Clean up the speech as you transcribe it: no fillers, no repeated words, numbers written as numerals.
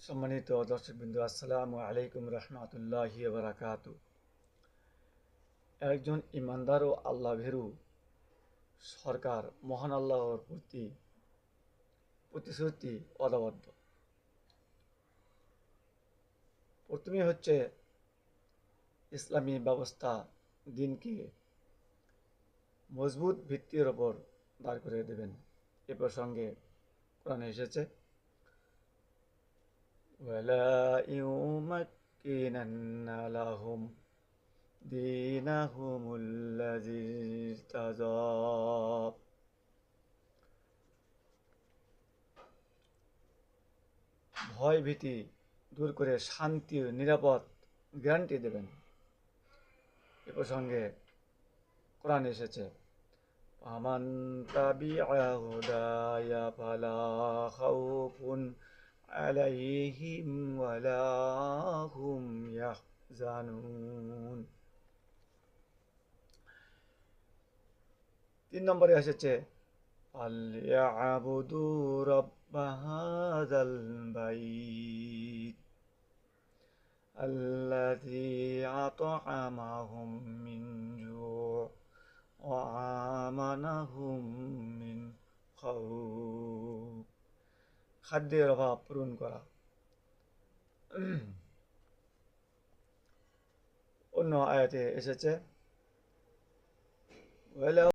সম্মানিত দর্শকবৃন্দ, আসসালামু আলাইকুম রহমতুল্লাহি ওয়া বারাকাতু। একজন ইমানদার ও আল্লাহ ভীরু সরকার মহান আল্লাহর প্রতি প্রতিশ্রুতি অদাবদ্ধ। প্রথমে হচ্ছে ইসলামী ব্যবস্থা দিনকে মজবুত ভিত্তির ওপর দাঁড় করে দেবেন। এ প্রসঙ্গে কোরআনে এসেছে, ওয়ালা ইউমাক্কিনান্না লাহুম দীনাহুমুল্লাযী ইরতাযা। ভয় ভীতি দূর করে শান্তি ও নিরাপদ গ্যারান্টি দেবেন। এ প্রসঙ্গে কোরআন এসেছে, আমান তাবিআ হুদায়া ফালা খাউফুন আলাইহিম ওয়ালা হুম ইয়াহজানুন। 3 নম্বরে এসেছে, ফালইয়াবুদু রাব্বা হাযাল বাইত আল্লাযী আত'আমাহুম মিন জু' ওয়া আমানাহুম মিন খাউফ। খাদ্যের অভাব পূরণ করা। অন্য আয়াতে এসেছে,